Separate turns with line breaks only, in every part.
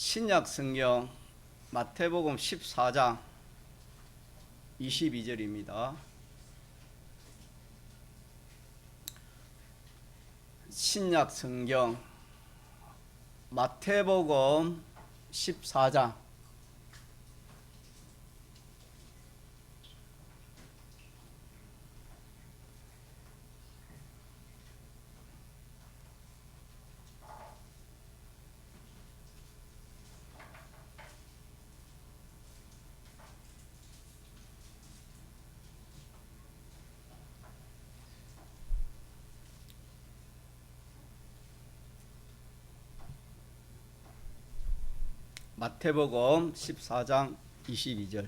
신약 성경 마태복음 14장 22절입니다. 신약 성경 마태복음 14장 마태복음 14장 22절.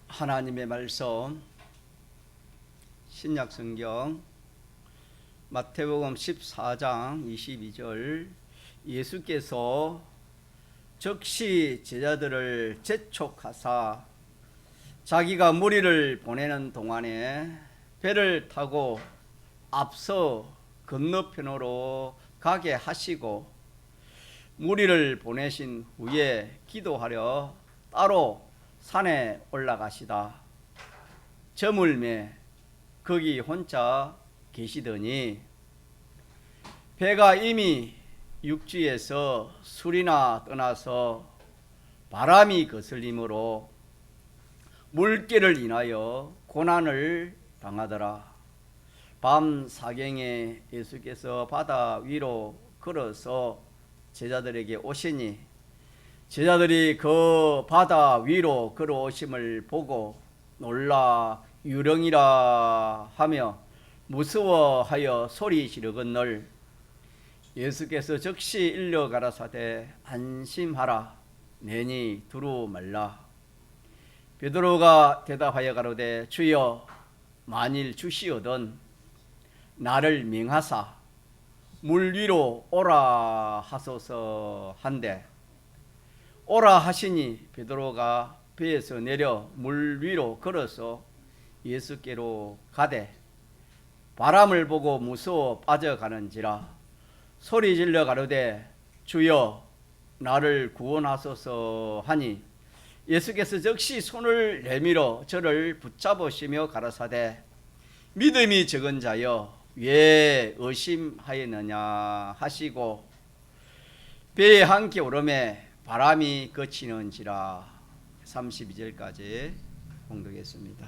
하나님의 말씀 신약 성경 마태복음 14장 22절. 예수께서 즉시 제자들을 재촉하사 자기가 무리를 보내는 동안에 배를 타고 앞서 건너편으로 가게 하시고 무리를 보내신 후에 기도하려 따로 산에 올라가시다. 저물매 거기 혼자 계시더니 배가 이미 육지에서 술이나 떠나서 바람이 거슬림으로 물길을 인하여 고난을 당하더라. 밤 사경에 예수께서 바다 위로 걸어서 제자들에게 오시니 제자들이 그 바다 위로 걸어오심을 보고 놀라 유령이라 하며 무서워하여 소리 지르건널 예수께서 즉시 일러 가라사대 안심하라 내니 두루 말라. 베드로가 대답하여 가로되 주여 만일 주시거든 나를 명하사 물 위로 오라 하소서 한데 오라 하시니 베드로가 배에서 내려 물 위로 걸어서 예수께로 가되 바람을 보고 무서워 빠져가는지라 소리 질러 가로되 주여 나를 구원하소서 하니 예수께서 즉시 손을 내밀어 저를 붙잡으시며 가라사대 믿음이 적은 자여 왜 의심하였느냐 하시고 배에 함께 오름에 바람이 그치는지라. 32절까지 봉독했습니다.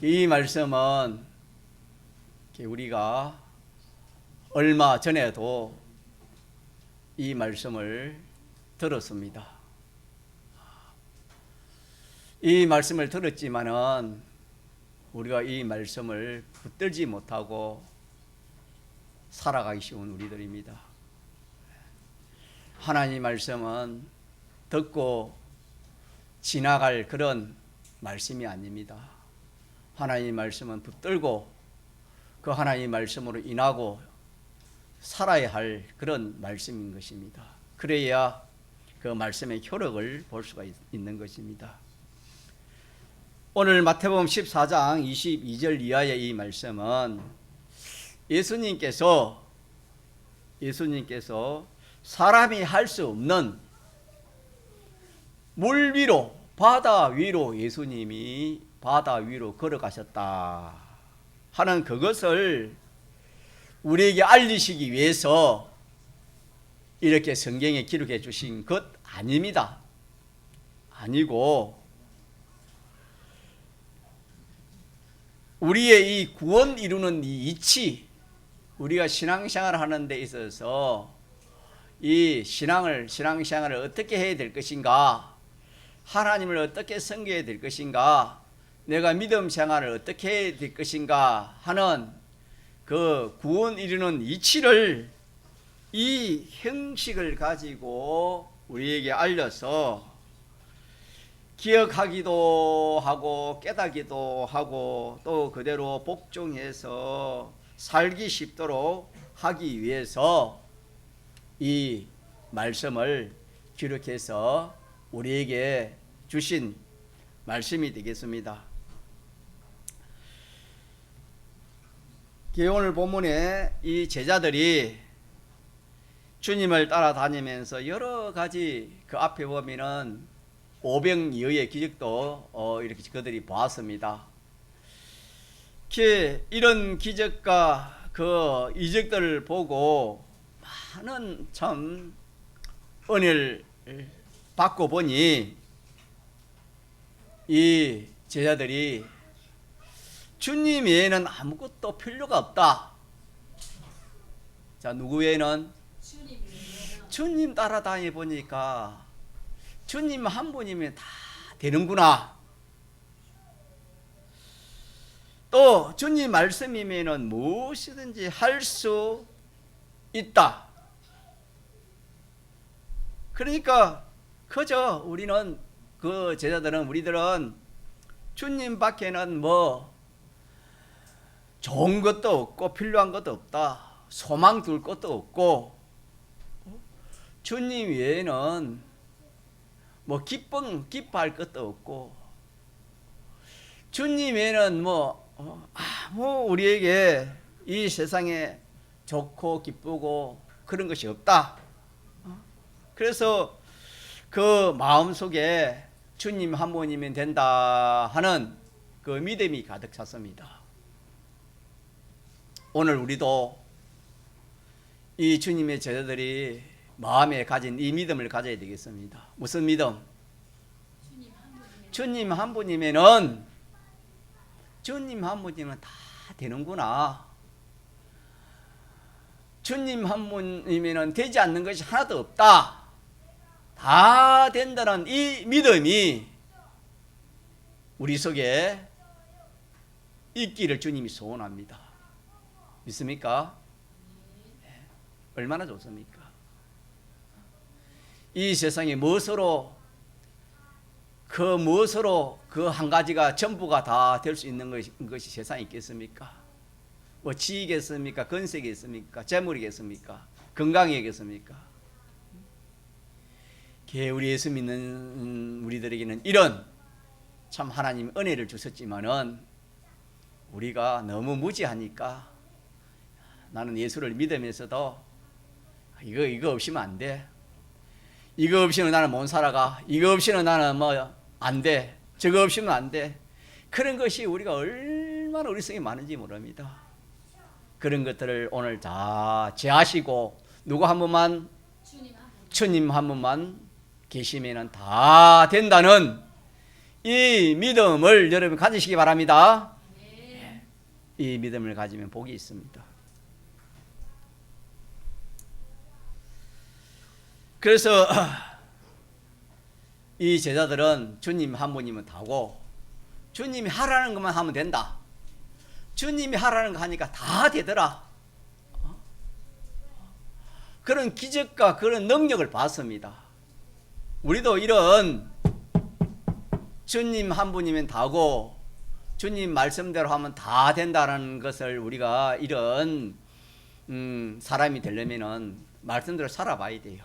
이 말씀은 우리가 얼마 전에도 이 말씀을 들었습니다. 이 말씀을 들었지만은 우리가 이 말씀을 붙들지 못하고 살아가기 쉬운 우리들입니다. 하나님 말씀은 듣고 지나갈 그런 말씀이 아닙니다. 하나님 말씀은 붙들고 그 하나님 말씀으로 인하고 살아야 할 그런 말씀인 것입니다. 그래야 그 말씀의 효력을 볼 수가 있는 것입니다. 오늘 마태복음 14장 22절 이하의 이 말씀은 예수님께서 사람이 할 수 없는 물 위로 바다 위로 예수님이 바다 위로 걸어가셨다 하는 그것을 우리에게 알리시기 위해서 이렇게 성경에 기록해 주신 것 아닙니다. 아니고 우리의 이 구원 이루는 이 이치, 우리가 신앙생활을 하는 데 있어서 이 신앙생활을 어떻게 해야 될 것인가, 하나님을 어떻게 섬겨야 될 것인가, 내가 믿음 생활을 어떻게 해야 될 것인가 하는 그 구원 이루는 이치를 이 형식을 가지고 우리에게 알려서 기억하기도 하고 깨닫기도 하고 또 그대로 복종해서 살기 쉽도록 하기 위해서 이 말씀을 기록해서 우리에게 주신 말씀이 되겠습니다. 오늘 본문에 이 제자들이 주님을 따라다니면서 여러 가지 그 앞에 보면은 오병이어의 기적도 이렇게 그들이 보았습니다. 이런 기적과 그 이적들을 보고 많은 참 은혜를 받고 보니 이 제자들이 주님 외에는 아무것도 필요가 없다. 자, 누구 외에는? 주님 따라다니 보니까 주님 한 분이면 다 되는구나. 또 주님 말씀이면은 무엇이든지 할 수 있다. 그러니까 그저 우리는 그 제자들은 우리들은 주님 밖에는 뭐 좋은 것도 없고 필요한 것도 없다. 소망 둘 것도 없고 주님 외에는 뭐 기뻐할 것도 없고 주님 외에는 우리에게 이 세상에 좋고 기쁘고 그런 것이 없다. 그래서 그 마음속에 주님 한 분이면 된다 하는 그 믿음이 가득 찼습니다. 오늘 우리도 이 주님의 제자들이 마음에 가진 이 믿음을 가져야 되겠습니다. 무슨 믿음? 주님 한 분이면은 주님 한 분이면 다 되는구나. 주님 한 분이면은 되지 않는 것이 하나도 없다. 다 된다는 이 믿음이 우리 속에 있기를 주님이 소원합니다. 믿습니까? 얼마나 좋습니까? 이 세상에 무엇으로 그 한 가지가 전부가 다 될 수 있는 것이 세상에 있겠습니까? 뭐 지위겠습니까? 건세겠습니까? 재물이겠습니까? 건강이겠습니까? 우리 예수 믿는 우리들에게는 이런 참 하나님 은혜를 주셨지만은 우리가 너무 무지하니까 나는 예수를 믿으면서도 이거 없이면 안 돼. 이거 없이는 나는 못 살아가. 이거 없이는 나는 안 돼. 저거 없이는 안 돼. 그런 것이 우리가 얼마나 어리석이 많은지 모릅니다. 그런 것들을 오늘 다 제하시고 누구 한 분만? 주님 한 분만 계시면은 다 된다는 이 믿음을 여러분 가지시기 바랍니다. 이 믿음을 가지면 복이 있습니다. 그래서 이 제자들은 주님 한 분이면 다고 주님이 하라는 것만 하면 된다. 주님이 하라는 거 하니까 다 되더라. 그런 기적과 그런 능력을 봤습니다. 우리도 이런 주님 한 분이면 다고 주님 말씀대로 하면 다 된다는 것을 우리가 이런 사람이 되려면은 말씀대로 살아봐야 돼요.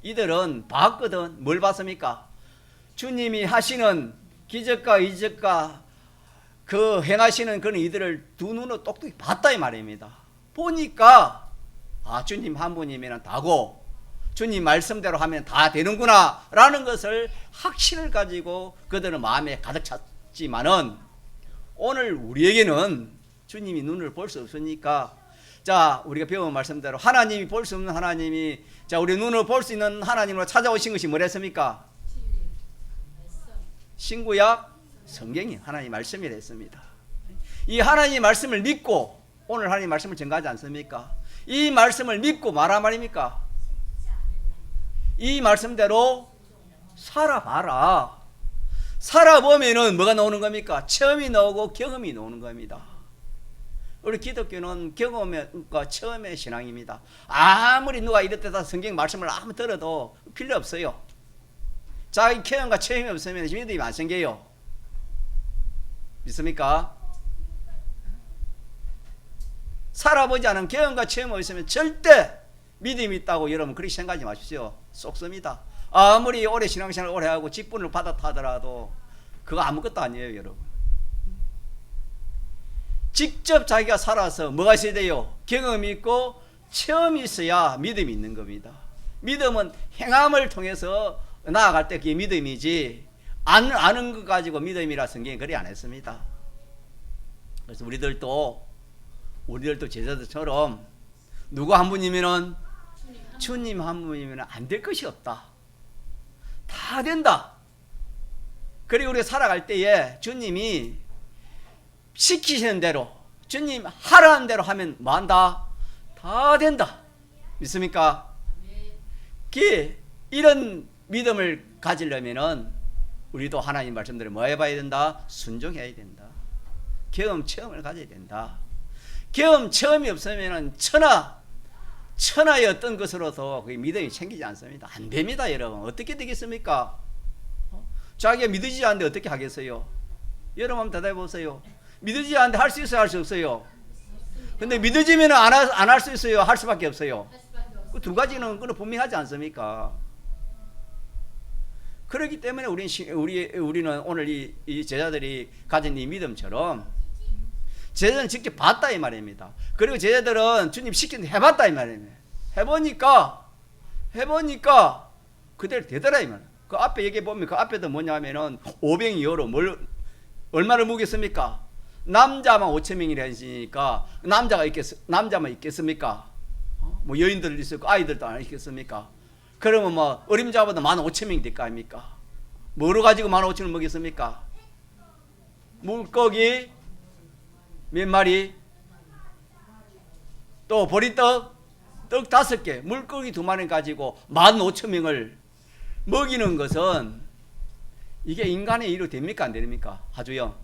이들은 봤거든. 뭘 봤습니까? 주님이 하시는 기적과 이적과 그 행하시는 그런 이들을 두 눈으로 똑똑히 봤다 이 말입니다. 보니까 주님 한 분이면 다고 주님 말씀대로 하면 다 되는구나 라는 것을 확신을 가지고 그들은 마음에 가득 찼지만은 오늘 우리에게는 주님이 눈을 볼 수 없으니까 자, 우리가 배운 말씀대로 하나님이 볼 수 없는 하나님이 자, 우리 눈을 볼 수 있는 하나님으로 찾아오신 것이 뭐랬습니까? 신구약 성경이 하나님 말씀이 됐습니다. 이 하나님 말씀을 믿고 오늘 하나님 말씀을 전가하지 않습니까? 이 말씀을 믿고 말하 말입니까? 이 말씀대로 살아봐라. 살아보면은 뭐가 나오는 겁니까? 체험이 나오고 경험이 나오는 겁니다. 우리 기독교는 경험과 체험의 신앙입니다. 아무리 누가 이렇다 성경 말씀을 아무 들어도 필요 없어요. 자기 경험과 체험이 없으면 믿음이 안 생겨요. 믿습니까? 살아보지 않은 경험과 체험이 없으면 절대 믿음이 있다고 여러분 그렇게 생각하지 마십시오. 속습니다. 아무리 오래 신앙생활을 오래 하고 직분을 받았다 하더라도 그거 아무것도 아니에요, 여러분. 직접 자기가 살아서 뭐가 있어야 돼요? 경험이 있고 체험이 있어야 믿음이 있는 겁니다. 믿음은 행함을 통해서 나아갈 때 그게 믿음이지, 아는 것 가지고 믿음이라 성경이 그리 안 했습니다. 그래서 우리들도 제자들처럼 누구 한 분이면은 주님 한 분이면 안 될 것이 없다. 다 된다. 그리고 우리가 살아갈 때에 주님이 시키시는 대로, 주님 하라는 대로 하면 뭐 한다? 다 된다. 믿습니까? 이런 믿음을 가지려면은 우리도 하나님 말씀대로 뭐 해봐야 된다? 순종해야 된다. 경험, 체험을 가져야 된다. 경험, 체험이 없으면은 천하의 어떤 것으로도 그 믿음이 생기지 않습니다. 안 됩니다, 여러분. 어떻게 되겠습니까? 자기가 믿어지지 않는데 어떻게 하겠어요? 여러분 한번 대답해 보세요. 믿어지지 않는데 할 수 있어요, 할 수 없어요? 근데 믿어지면 안 할 수 있어요, 할 수밖에 없어요? 그 두 가지는 분명하지 않습니까? 그렇기 때문에 우리는 오늘 이 제자들이 가진 이 믿음처럼 제자들은 직접 봤다 이 말입니다. 그리고 제자들은 주님 시킨 대 해봤다 이 말입니다. 해보니까 그대로 되더라 이 말이에요. 그 앞에 얘기해 보면 그 앞에도 뭐냐면은 500여로 얼마를 묵였습니까? 남자만 5,000명이라 했으니까 남자만 있겠습니까? 뭐 여인들 있었고 아이들도 안 있겠습니까? 그러면 뭐 어림잡아도 15,000명이 될 거 아닙니까? 뭐로 가지고 15,000을 먹였습니까? 물고기 몇 마리? 또 보리떡 5개, 물고기 2마리 가지고 15,000명을 먹이는 것은 이게 인간의 일로 됩니까? 안 됩니까? 하주영,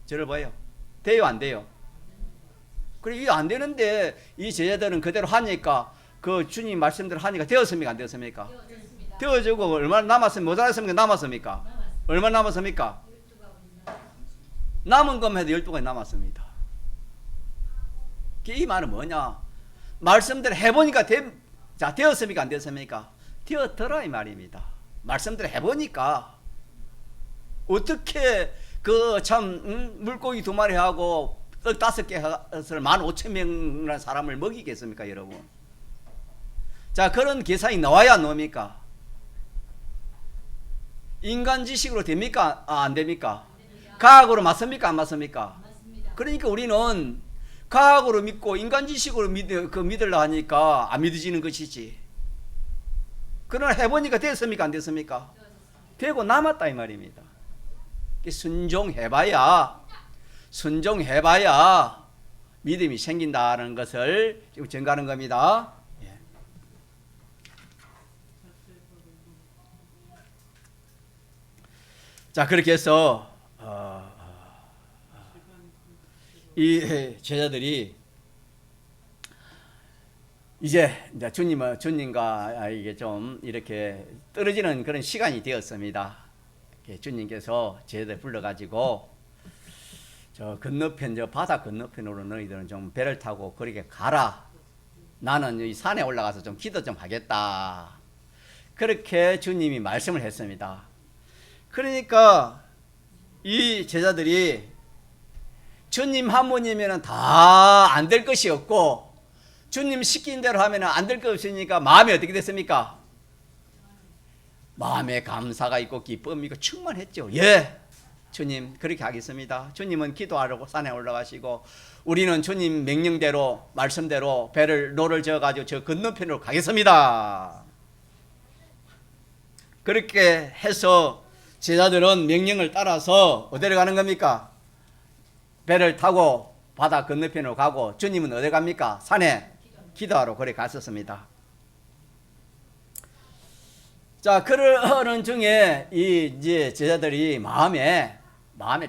저를 봐요. 돼요? 안 돼요? 그래, 이게 안 되는데 이 제자들은 그대로 하니까, 그 주님 말씀대로 하니까 되었습니까? 안 되었습니까? 되어지고 얼마나 남았습니까? 모자랐습니까? 남았습니까? 얼마나 남았습니까? 남은 것만 해도 12가지 남았습니다. 이 말은 뭐냐? 말씀대로 해보니까 되었습니까? 안 되었습니까? 되었더라 이 말입니다. 말씀대로 해보니까 어떻게 물고기 2마리 하고 떡 5개를 15,000명이라는 사람을 먹이겠습니까, 여러분? 자, 그런 계산이 나와야 안 나옵니까? 인간 지식으로 됩니까? 안 됩니까? 과학으로 맞습니까? 안 맞습니까? 맞습니다. 그러니까 우리는 과학으로 믿고 인간 지식으로 믿으려 하니까 안 믿어지는 것이지. 그러나 해보니까 됐습니까? 안 됐습니까? 되고 남았다 이 말입니다. 순종해봐야 믿음이 생긴다는 것을 지금 증거하는 겁니다. 자, 그렇게 해서 이 제자들이 이제 주님과 이게 좀 이렇게 떨어지는 그런 시간이 되었습니다. 주님께서 제자들 불러가지고 저 바다 건너편으로 너희들은 좀 배를 타고 그렇게 가라. 나는 이 산에 올라가서 좀 기도 좀 하겠다. 그렇게 주님이 말씀을 했습니다. 그러니까 이 제자들이 주님 한 분이면 다 안 될 것이 없고 주님 시킨 대로 하면 안 될 것 없으니까 마음이 어떻게 됐습니까? 마음에 감사가 있고 기쁨이 있고 충만했죠. 예, 주님 그렇게 하겠습니다. 주님은 기도하려고 산에 올라가시고 우리는 주님 명령대로 말씀대로 노를 저어가지고 저 건너편으로 가겠습니다. 그렇게 해서 제자들은 명령을 따라서 어디로 가는 겁니까? 배를 타고 바다 건너편으로 가고 주님은 어디 갑니까? 산에 기도하러 그래 갔었습니다. 자, 그러는 중에 이제 제자들이 마음에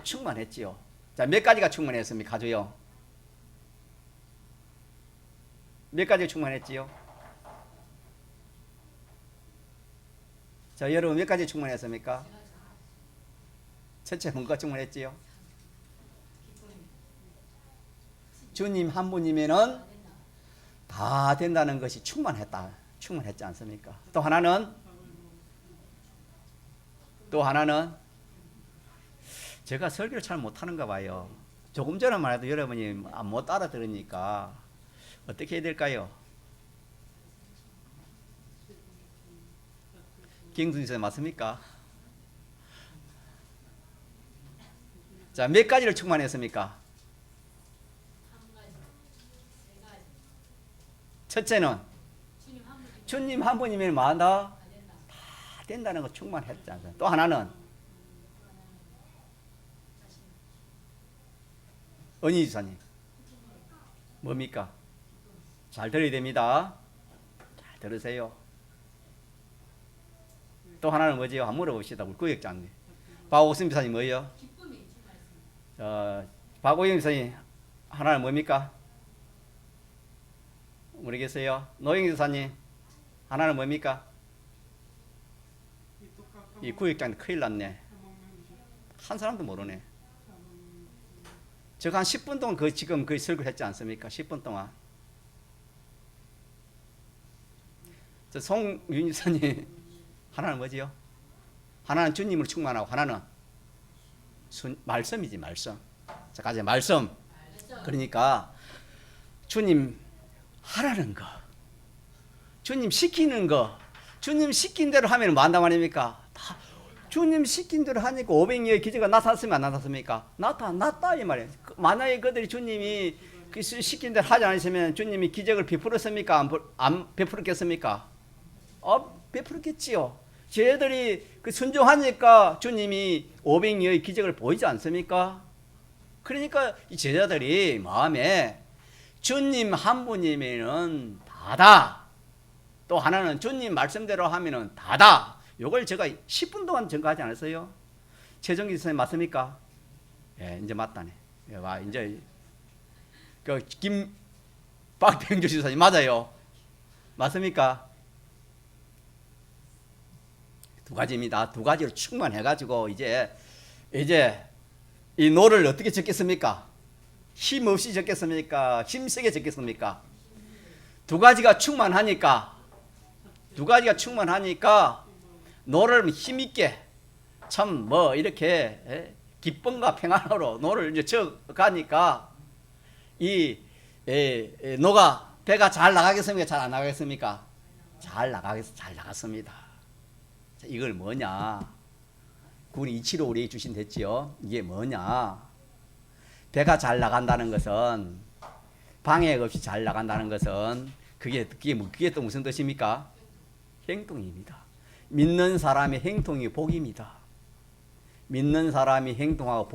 충만했지요. 자, 몇 가지가 충만했습니까? 가져요. 몇 가지가 충만했지요? 자, 여러분 몇 가지 충만했습니까? 첫째 뭔가 충만했지요? 주님 한 분이면은 다 된다는 것이 충만했지 않습니까? 또 하나는 제가 설교를 잘 못하는가 봐요. 조금 전에만 해도 여러분이 못 알아들으니까 어떻게 해야 될까요? 김승진 선생님 맞습니까? 자, 몇 가지를 충만했습니까? 첫째는 주님 한 분이면 뭐한다? 다 된다는 거 충만했잖아요. 또 하나는 은희 지사님 뭡니까? 잘 들어야 됩니다. 잘 들으세요. 또 하나는 뭐지요? 한번 물어봅시다. 우리 구역장님. 박옥순 비사님 뭐예요? 박오영 비사님 하나는 뭡니까? 모르겠어요. 노영 지사님 하나는 뭡니까? 이 구역장 큰일 났네. 한 사람도 모르네. 제가 한 10분 동안 지금 설교를 했지 않습니까? 10분 동안. 송윤 지사님 하나는 뭐지요? 하나는 주님을 충만하고 하나는 말씀이지 말씀. 자, 가자 말씀. 그러니까 주님 하라는 거, 주님 시키는 거, 주님 시킨 대로 하면 뭐 한단 말입니까? 다 주님 시킨 대로 하니까 500여의 기적가 나타났으면 안 나타났습니까? 나타났다 이 말이에요. 만약에 그들이 주님이 시킨 대로 하지 않으시면 주님이 기적을 베풀었습니까? 안 베풀었겠습니까? 베풀었겠지요. 쟤들이 순종하니까 주님이 500여의 기적을 보이지 않습니까? 그러니까 이 제자들이 마음에 주님 한 분이면은 다다. 또 하나는 주님 말씀대로 하면은 다다. 요걸 제가 10분 동안 전가하지 않았어요? 최정기 선생님 맞습니까? 예, 이제 맞다네. 예, 와, 이제 박병주 지사님 맞아요. 맞습니까? 두 가지입니다. 두 가지로 충만해가지고 이제 이 노를 어떻게 적겠습니까? 힘 없이 적겠습니까? 힘세게 적겠습니까? 두 가지가 충만하니까 노를 힘있게 참 뭐 이렇게 기쁨과 평안으로 노를 이제 적가니까 이 노가 배가 잘 나가겠습니까? 잘 안 나가겠습니까? 잘 나갔습니다. 자, 이걸 뭐냐? 군이 이치로 우리 주신 됐지요. 이게 뭐냐? 배가 잘 나간다는 것은 방해 없이 잘 나간다는 것은 그게 또 무슨 뜻입니까? 행동입니다. 믿는 사람의 행동이 복입니다. 믿는 사람이 행동하고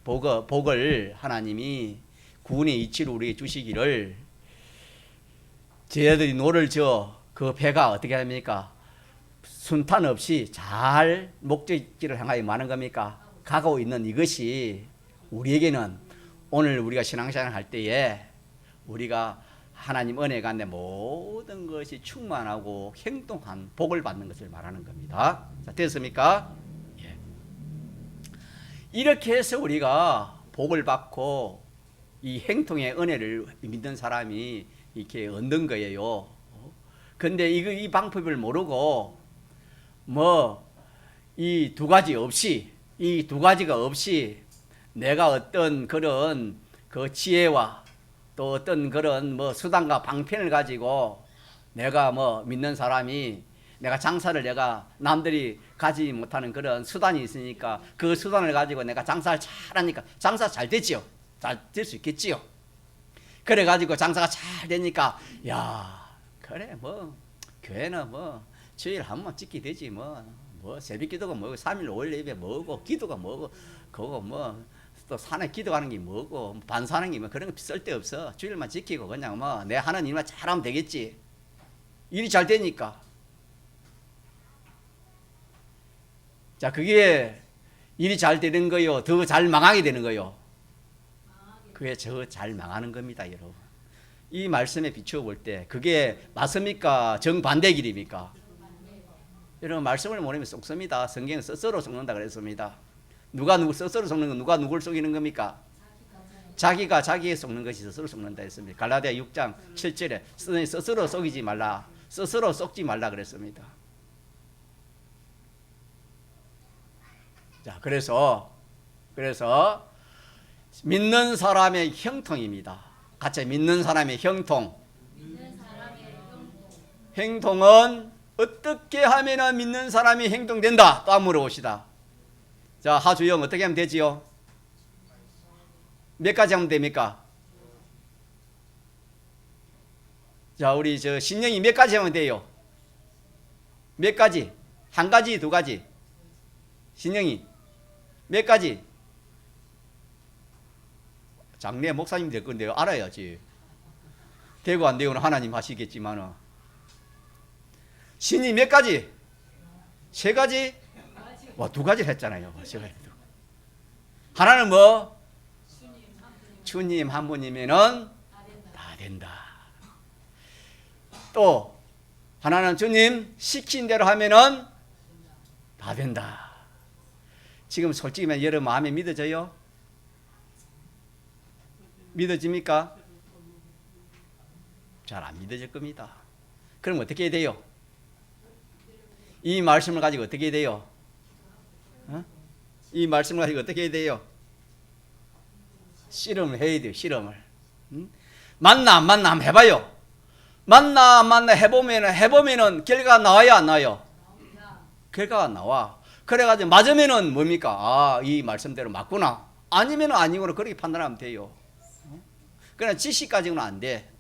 복을 하나님이 구원의 이치로 우리에게 주시기를 저희들이 노를 지어 그 배가 어떻게 합니까? 순탄 없이 잘 목적지를 향하여 많은 겁니까? 가고 있는 이것이 우리에게는 오늘 우리가 신앙생활 할 때에 우리가 하나님 은혜 가운데 모든 것이 충만하고 행동한 복을 받는 것을 말하는 겁니다. 자, 됐습니까? 예. 이렇게 해서 우리가 복을 받고 이 행동의 은혜를 믿는 사람이 이렇게 얻는 거예요. 근데 이 방법을 모르고 이 두 가지가 없이 내가 어떤 그런 그 지혜와 또 어떤 그런 수단과 방편을 가지고 내가 믿는 사람이 내가 장사를 내가 남들이 가지 못하는 그런 수단이 있으니까 그 수단을 가지고 내가 장사를 잘하니까 장사 잘 되지요. 잘 될 수 있겠지요. 그래 가지고 장사가 잘 되니까 야 그래 교회는 주일 한 번 찍게 되지 새벽 기도가 뭐고 3일 5일 예배 뭐고 기도가 뭐고 그거 또 산에 기도하는 게 뭐고 반사하는 게 그런 거 쓸데없어. 주일만 지키고 그냥 내 하는 일만 잘하면 되겠지. 일이 잘 되니까. 자, 그게 일이 잘 되는 거요, 더 잘 망하게 되는 거요. 그게 더 잘 망하는 겁니다, 여러분. 이 말씀에 비추어 볼 때 그게 맞습니까? 정반대 길입니까? 여러분 말씀을 모르면 속습니다. 성경은 스스로 속는다 그랬습니다. 누가 누구 스스로 속는 건 누가 누굴 속이는 겁니까? 자기가 자기에 속는 것이 스스로 속는다 했습니다. 갈라디아 6장 7절에 스스로 속이지 말라, 스스로 속지 말라 그랬습니다. 자, 그래서 믿는 사람의 형통입니다. 같이 믿는 사람의 형통. 행동은 어떻게 하면 믿는 사람이 행동된다? 또 한번 물어봅시다. 자, 하주영 어떻게 하면 되지요? 몇 가지 하면 됩니까? 자, 우리 저 신영이 몇 가지 하면 돼요? 몇 가지? 한 가지, 두 가지? 신영이 몇 가지? 장래 목사님 될 건데요. 알아야지. 되고 안 되고는 하나님 하시겠지만 신이 몇 가지? 세 가지? 와, 두 가지를 했잖아요. 하나는 뭐? 주님 한 분이면은 다 된다. 또 하나는 주님 시킨 대로 하면은 다 된다. 지금 솔직히 말해 여러분 마음에 믿어져요? 믿어집니까? 잘 안 믿어질 겁니다. 그럼 어떻게 해야 돼요? 이 말씀을 가지고 어떻게 해야 돼요? 이 말씀을 가지고 어떻게 해야 돼요? 실험을 해야 돼요. 실험을. 맞나 안 맞나 한번 해봐요. 맞나 안 맞나 해보면은 결과가 나와요 안 나와요? 결과가 나와. 그래가지고 맞으면은 뭡니까? 아, 이 말씀대로 맞구나. 아니면은 아니구나. 그렇게 판단하면 돼요. 그러나 지식 가지고는 안 돼.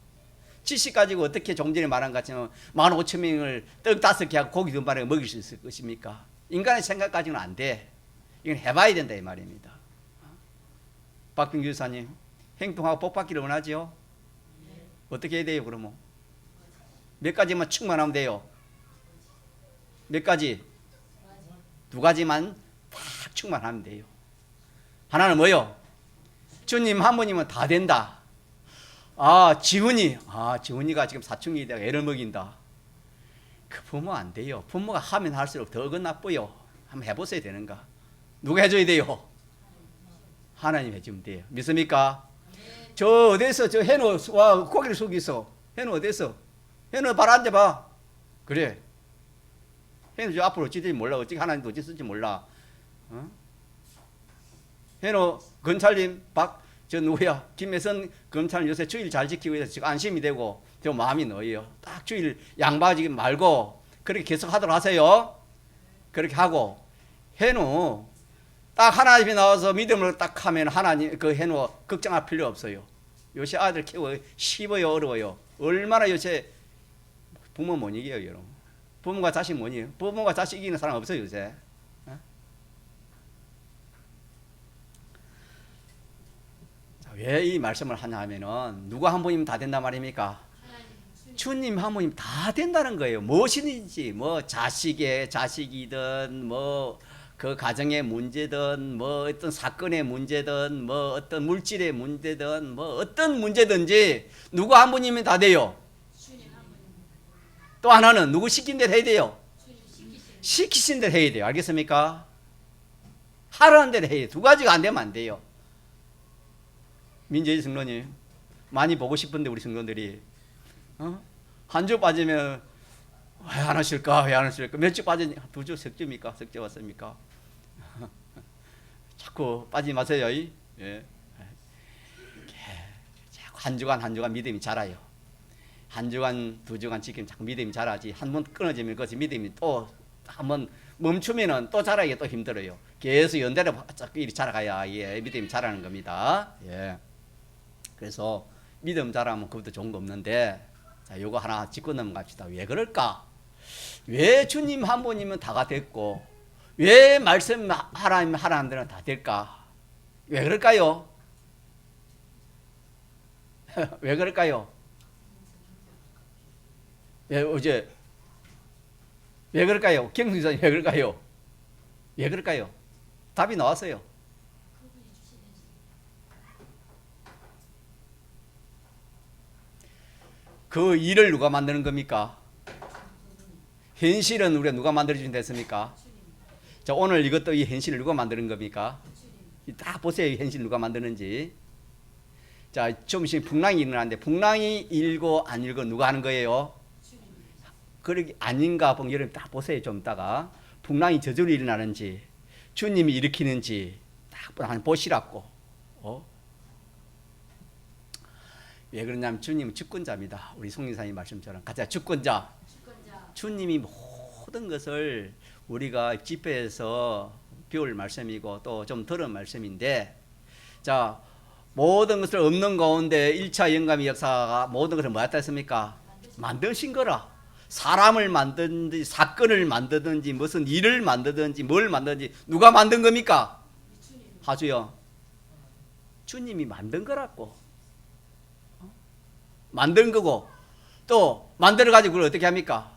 지식 가지고 어떻게 좀 전에 말한 것처럼 15,000명을 떡 5개 하고 고기 2마리 먹일 수 있을 것입니까? 인간의 생각 가지고는 안 돼. 이건 해봐야 된다 이 말입니다. 박빙 교사님, 행동하고 복 받기를 원하지요? 어떻게 해야 돼요 그러면? 몇 가지만 충만하면 돼요? 몇 가지? 두 가지만 딱 충만하면 돼요. 하나는 뭐요? 주님 한 분이면 다 된다. 지훈이가 지금 사춘기에 대해 애를 먹인다. 그 부모 안 돼요. 부모가 하면 할수록 더 나빠요. 한번 해보셔야 되는가? 누가 해줘야 돼요? 하나님 해주면 돼요. 믿습니까? 저 어디서 저 해노 와 고개를 숙이어 해노 어디서? 해노 바로 앉아봐. 그래. 해노 저 앞으로 어찌 될지 몰라. 어찌 하나님도 어찌 쓸지 몰라. 해노 검찰님 저 누구야? 김혜선 검찰 요새 주일 잘 지키고 있어서 지금 안심이 되고 저 마음이 놓여요. 딱 주일 양바지 말고 그렇게 계속 하도록 하세요. 그렇게 하고 해노 딱 하나님이 나와서 믿음으로 딱 하면 하나님 그 해노 걱정할 필요 없어요. 요새 아들 키워 쉬워요 어려워요. 얼마나 요새 부모 못 이겨요 여러분. 부모가 자식 못 이겨요. 부모가 자식 이기는 사람 없어요 요새. 왜 이 말씀을 하냐 하면은 누가 한 분이면 다 된단 말입니까? 주님 한 분이면 다 된다는 거예요. 무엇이든지 뭐 자식이든 뭐 그 가정의 문제든 뭐 어떤 사건의 문제든 뭐 어떤 물질의 문제든 뭐 어떤 문제든지 누구 한 분이면 다 돼요. 또 하나는 누구 시킨 대로 해야 돼요. 시키신 대로 해야 돼요. 알겠습니까? 하라는 대로 해야 돼요. 두 가지가 안 되면 안 돼요. 민재희 성도님 많이 보고 싶은데 우리 성도들이 한 주 빠지면 왜 안 하실까? 왜 안 하실까? 몇 주 빠지니? 2주 석주입니까? 석주 왔습니까? 자꾸 빠지지 마세요. 예. 자꾸 한 주간 믿음이 자라요. 한 주간 2주간 지키면 자꾸 믿음이 자라지. 한 번 끊어지면 그것이 믿음이 또 한 번 멈추면은 또 자라기가 또 힘들어요. 계속 연달아 자꾸 이리 자라가야 믿음이 자라는 겁니다. 예. 그래서 믿음 자라면 그것도 좋은 거 없는데 자, 요거 하나 짚고 넘어갑시다. 왜 그럴까? 왜 주님 한 분이면 다가 됐고 왜 말씀 하나님 하라는 대로 다 될까? 왜 그럴까요? 왜 그럴까요? 왜 어제 왜 그럴까요? 경승사님 왜 그럴까요? 왜 그럴까요? 답이 나왔어요. 그 일을 누가 만드는 겁니까? 현실은 우리가 누가 만들어주신다 했습니까? 자, 오늘 이것도 이 현실을 누가 만드는 겁니까? 딱 보세요. 현실 누가 만드는지. 자, 좀 있으면 풍랑이 일어나는데 풍랑이 일고 안 일고 누가 하는 거예요? 그러기 아닌가 보면 여러분 딱 보세요. 좀 이따가 풍랑이 저절로 일어나는지 주님이 일으키는지 딱 한번 보시라고. 왜 그러냐면 주님은 주권자입니다. 우리 송리사님 말씀처럼 가자 주권자. 주님이 모든 것을 우리가 집회에서 배울 말씀이고 또 좀 들은 말씀인데, 자, 모든 것을 없는 가운데 1차 영감의 역사가 모든 것을 뭐였다 했습니까? 만드신 거라. 사람을 만드든지 사건을 만드든지 무슨 일을 만드든지 뭘 만드든지 누가 만든 겁니까? 하주요. 주님이 만든 거라고. 만든 거고 또 만들어 가지고 그걸 어떻게 합니까?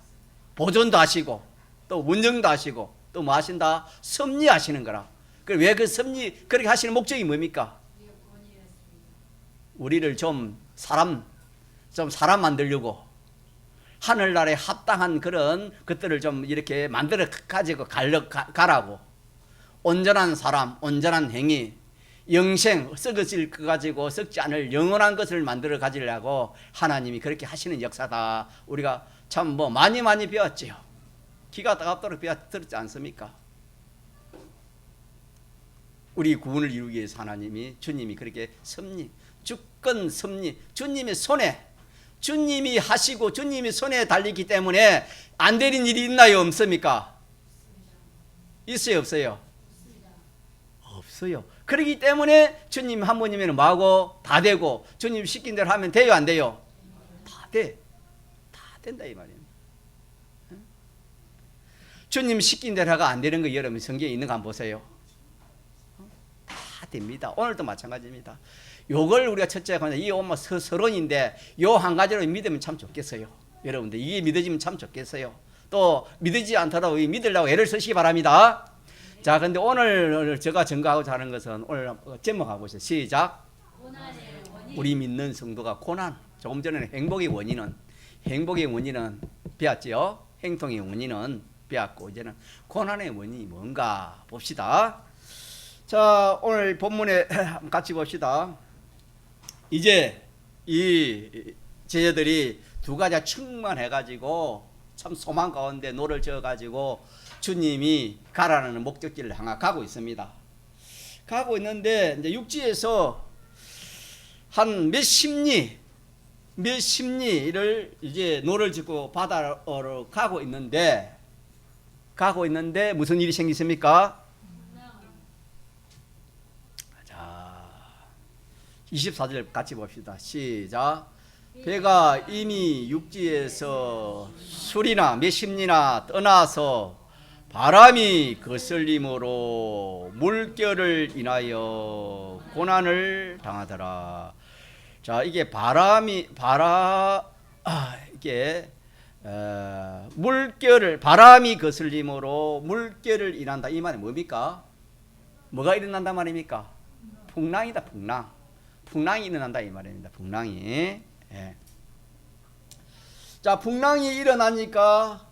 보존도 하시고 또 운영도 하시고 또 뭐 하신다? 섭리하시는 거라. 왜 그 섭리 그렇게 하시는 목적이 뭡니까? 우리를 좀 사람 만들려고 하늘나라에 합당한 그런 것들을 좀 이렇게 만들어 가지고 가라고. 온전한 사람, 온전한 행위, 영생, 썩어질 것 가지고 썩지 않을 영원한 것을 만들어 가지려고 하나님이 그렇게 하시는 역사다. 우리가 참 뭐 많이 배웠지요. 기가 따갑도록 들었지 않습니까? 우리 구원을 이루기 위해서 주님이 그렇게 주권 섭리, 주님의 손에, 주님이 하시고 주님이 손에 달리기 때문에 안 되는 일이 있나요? 없습니까? 있어요? 없어요? 없어요. 그렇기 때문에 주님 한 분이면 뭐하고? 다 되고, 주님 시킨 대로 하면 돼요? 안 돼요? 다 돼. 다 된다 이 말이에요. 주님 시킨 대로 하가 안 되는 거 여러분 성경에 있는 거 한번 보세요. 다 됩니다. 오늘도 마찬가지입니다. 요걸 우리가 첫째 이 엄마 서론인데 요 한 가지로 믿으면 참 좋겠어요. 여러분들 이게 믿어지면 참 좋겠어요. 또 믿어지지 않더라도 믿으려고 애를 쓰시기 바랍니다. 자, 근데 오늘 제가 증거하고자 하는 것은 오늘 제목하고 있어요. 시작. 우리 믿는 성도가 고난. 조금 전에는 행복의 원인은 배웠지요. 행통의 원인은 배웠고 이제는 고난의 원인이 뭔가 봅시다. 자, 오늘 본문에 같이 봅시다. 이제 이 제자들이 두 가지 충만해가지고 참 소망 가운데 노를 저어가지고 주님이 가라는 목적지를 향해 가고 있습니다. 가고 있는데 이제 육지에서 한 몇 십리를 이제 노를 젓고 바다로 가고 있는데 무슨 일이 생겼습니까? 24절 같이 봅시다. 시작. 배가 이미 육지에서 수리나 몇 십리나 떠나서 바람이 거슬림으로 물결을 인하여 고난을 당하더라. 자, 이게 바람이 거슬림으로 물결을 인한다. 이 말이 뭡니까? 뭐가 일어난단 말입니까? 풍랑이다, 풍랑. 풍랑이 일어난다 이 말입니다. 풍랑이. 예. 자, 풍랑이 일어나니까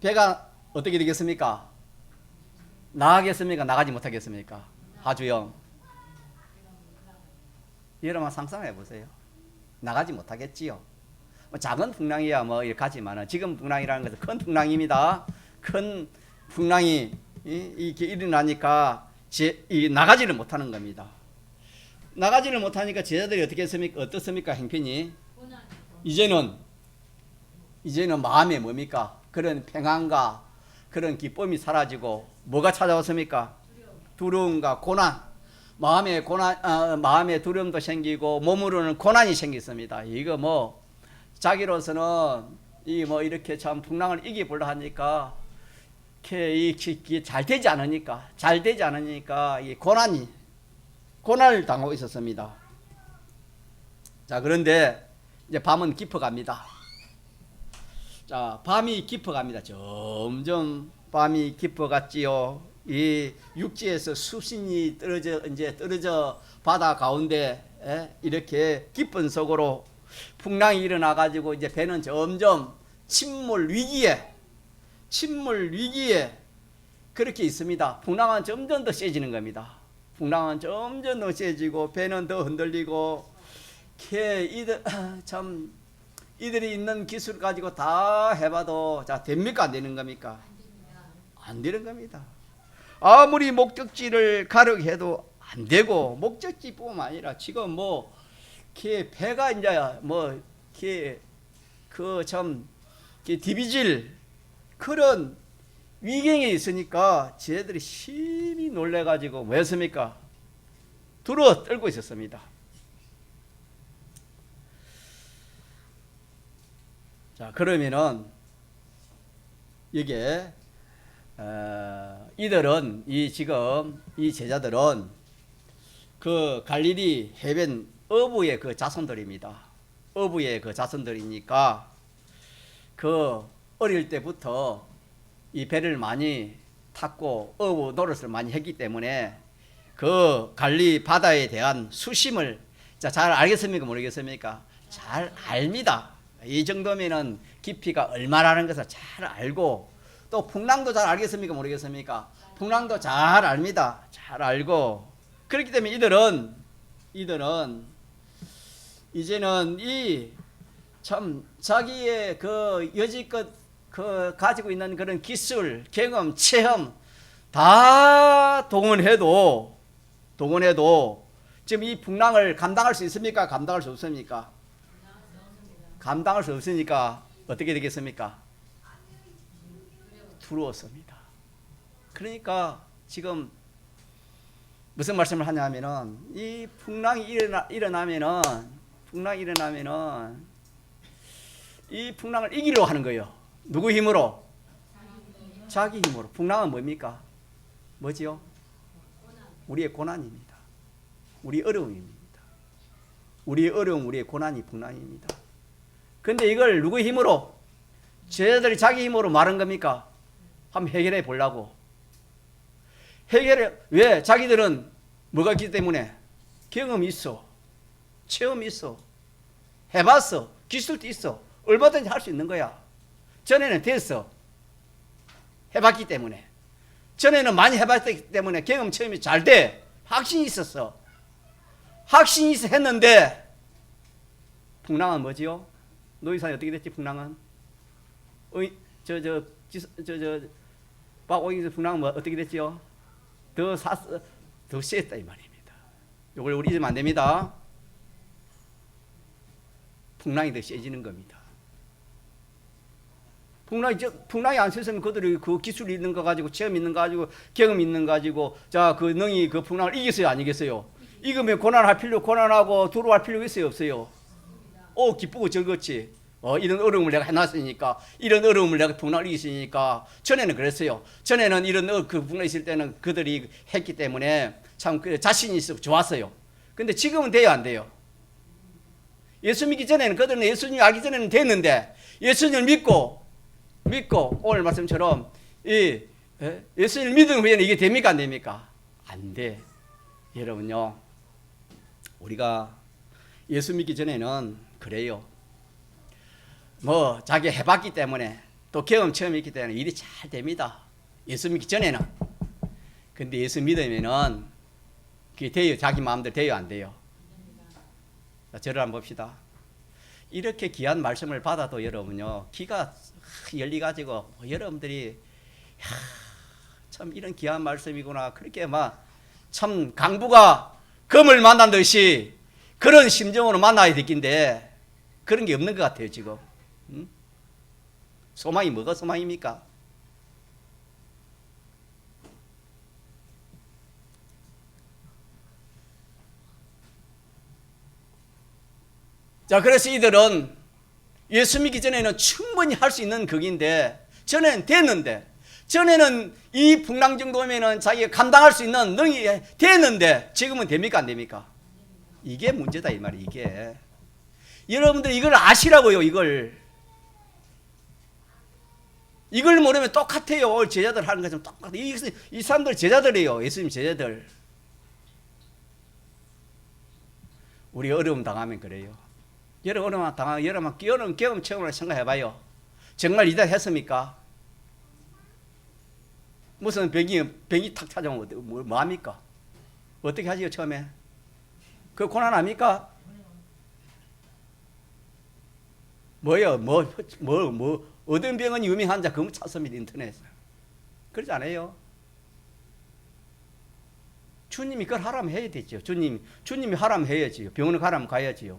배가 어떻게 되겠습니까? 나가겠습니까? 나가지 못하겠습니까? 하주영. 여러분 상상해 보세요. 나가지 못하겠지요. 작은 풍랑이야 뭐 이렇게 하지만 지금 풍랑이라는 것은 큰 풍랑입니다. 큰 풍랑이 이렇게 일어나니까 나가지를 못하는 겁니다. 나가지를 못하니까 제자들이 어떻게 했습니까? 어떻습니까? 행편이 이제는 마음에 뭡니까? 그런 평안과 그런 기쁨이 사라지고 뭐가 찾아왔습니까? 두려움과 고난. 마음에 두려움도 생기고 몸으로는 고난이 생겼습니다. 이거 뭐 자기로서는 이렇게 참 풍랑을 이겨보려 하니까 잘 되지 않으니까 이 고난을 당하고 있었습니다. 자, 그런데 이제 밤은 깊어갑니다. 자, 밤이 깊어갑니다. 점점 밤이 깊어갔지요. 이 육지에서 수신이 떨어져 바다 가운데 이렇게 깊은 속으로 풍랑이 일어나 가지고 이제 배는 점점 침몰 위기에 그렇게 있습니다. 풍랑은 점점 더 세지는 겁니다. 풍랑은 점점 더 세지고 배는 더 흔들리고 이들이 있는 기술 가지고 다 해봐도 자 됩니까? 안 되는 겁니까? 안 되는 겁니다. 아무리 목적지를 가려고 해도 안 되고, 목적지뿐만 아니라 지금 뭐 배가 이제 뭐 그참 디비질 그런 위경에 있으니까 쟤들이 심히 놀래가지고 왜 했습니까? 두루워 떨고 있었습니다. 자, 그러면은 이게 이들은 지금 이 제자들은 그 갈릴리 해변 어부의 그 자손들입니다. 어부의 그 자손들이니까 그 어릴 때부터 이 배를 많이 탔고 어부 노릇을 많이 했기 때문에 그 갈릴리 바다에 대한 수심을 잘 알겠습니까? 모르겠습니까? 잘 압니다. 이 정도면은 깊이가 얼마라는 것을 잘 알고, 또 풍랑도 잘 알겠습니까? 모르겠습니까? 풍랑도 잘 압니다. 잘 알고. 그렇기 때문에 이들은 이제는 이 참 자기의 그 여지껏 그 가지고 있는 그런 기술, 경험, 체험 다 동원해도 지금 이 풍랑을 감당할 수 있습니까? 감당할 수 없습니까? 감당할 수 없으니까 어떻게 되겠습니까? 두려웠습니다. 그러니까 지금 무슨 말씀을 하냐면은 이 풍랑이 일어나면은 이 풍랑을 이기려고 하는 거예요. 누구 힘으로? 자기 힘으로. 풍랑은 뭡니까? 뭐지요? 우리의 고난입니다. 우리 어려움입니다. 우리의 어려움, 우리의 고난이 풍랑입니다. 근데 이걸 누구 힘으로? 제자들이 자기 힘으로 말한 겁니까? 한번 해결해 보려고. 왜? 자기들은 뭐가 있기 때문에? 경험이 있어. 체험이 있어. 해봤어. 기술도 있어. 얼마든지 할 수 있는 거야. 전에는 됐어. 해봤기 때문에. 전에는 많이 해봤기 때문에 경험, 체험이 잘 돼. 확신이 있었어. 확신이 있어 했는데 풍랑은 뭐지요? 노이사이 어떻게 됐지? 풍랑은 박오잉에서 풍랑은 뭐 어떻게 됐지요? 더 셌다 이 말입니다. 이걸 우리 잊으면 안 됩니다. 풍랑이 더 세지는 겁니다. 풍랑이 안 셌으면 그들이 그 기술이 있는 거 가지고, 체험 있는 거 가지고, 경험 있는 거 가지고, 그 능히 그 풍랑을 이겼어요, 아니겠어요? 이기면 고난하고 두려워할 필요가 있어요, 없어요? 기쁘고 즐겁지. 이런 어려움을 내가 해놨으니까, 이런 어려움을 내가 풍랑을 이겼으니까. 전에는 그랬어요. 전에는 이런 그 풍랑이 있을 때는 그들이 했기 때문에 참 자신이 있어 좋았어요. 근데 지금은 돼요, 안 돼요? 예수 믿기 전에는, 그들은 예수님 알기 전에는 됐는데, 예수님을 믿고 오늘 말씀처럼 예수님을 믿은 후에는 이게 됩니까, 안 됩니까? 안 돼. 여러분요, 우리가 예수 믿기 전에는 그래요. 뭐 자기 해봤기 때문에, 또 경험 체험이 있기 때문에 일이 잘 됩니다. 예수 믿기 전에는. 근데 예수 믿으면은 그게 돼요. 자기 마음대로 돼요, 안 돼요? 자, 저를 한번 봅시다. 이렇게 귀한 말씀을 받아도 여러분요, 귀가 열리가지고 여러분들이 참 이런 귀한 말씀이구나, 그렇게 막 참 강부가 금을 만난 듯이 그런 심정으로 만나야 되긴데 그런 게 없는 것 같아요 지금. 소망이 뭐가 소망입니까? 자, 그래서 이들은 예수 믿기 전에는 충분히 할 수 있는 극인데, 전에는 됐는데, 전에는 이 풍랑 정도면은 자기가 감당할 수 있는 능이 됐는데, 지금은 됩니까, 안 됩니까? 이게 문제다 이 말이에요. 이게 여러분들 이걸 아시라고요. 이걸 모르면 똑같아요. 제자들 하는 것처럼 똑같아요. 이 사람들 제자들이에요. 예수님 제자들. 우리 어려움 당하면 그래요. 여러분 어려움 당하면 여러분 경험 체험을 생각해봐요. 정말 이달 했습니까? 무슨 병이 탁 찾아오면 뭐 합니까? 어떻게 하지요 처음에? 그 고난 합니까? 뭐요? 어떤 병은 유명한 자 그거 찾습니다 인터넷에. 그러지 않아요? 주님이 그걸 하라면 해야 되죠. 주님이 하라면 해야지요. 병원에 가라면 가야지요.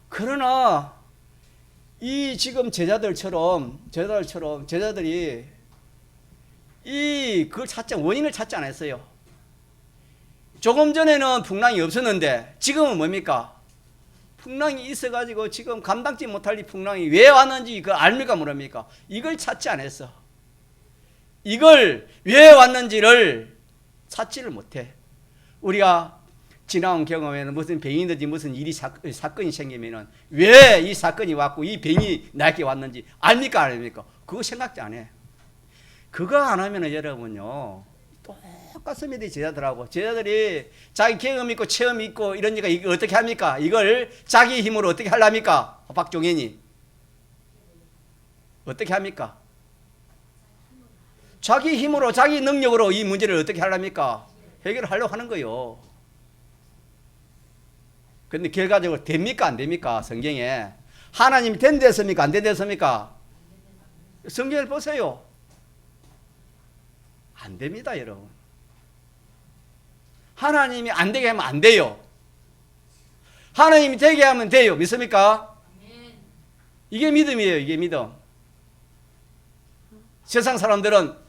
그러나 이 지금 제자들이 그걸 원인을 찾지 않았어요. 조금 전에는 풍랑이 없었는데 지금은 뭡니까? 풍랑이 있어가지고 지금 감당치 못할 이 풍랑이 왜 왔는지 그걸 압니까 모릅니까? 이걸 찾지 않았어. 이걸 왜 왔는지를 찾지를 못해. 우리가 지나온 경험에는 무슨 병이든지 무슨 일이 사건이 생기면은 왜 이 사건이 왔고 이 병이 나에게 왔는지 압니까 안 압니까? 그거 생각도 안 해. 그거 안 하면은 여러분요 똑같습니다. 제자들이 자기 경험 있고 체험 있고 이러니까 이거 어떻게 합니까? 이걸 자기 힘으로 어떻게 하랍니까? 박종현이 어떻게 합니까? 자기 힘으로 자기 능력으로 이 문제를 어떻게 하랍니까? 해결하려고 하는 거요. 근데 결과적으로 됩니까 안 됩니까? 성경에 하나님이 된댔습니까 안 된댔습니까? 성경을 보세요. 안 됩니다 여러분. 하나님이 안 되게 하면 안 돼요. 하나님이 되게 하면 돼요. 믿습니까? 이게 믿음이에요. 이게 믿음. 세상 사람들은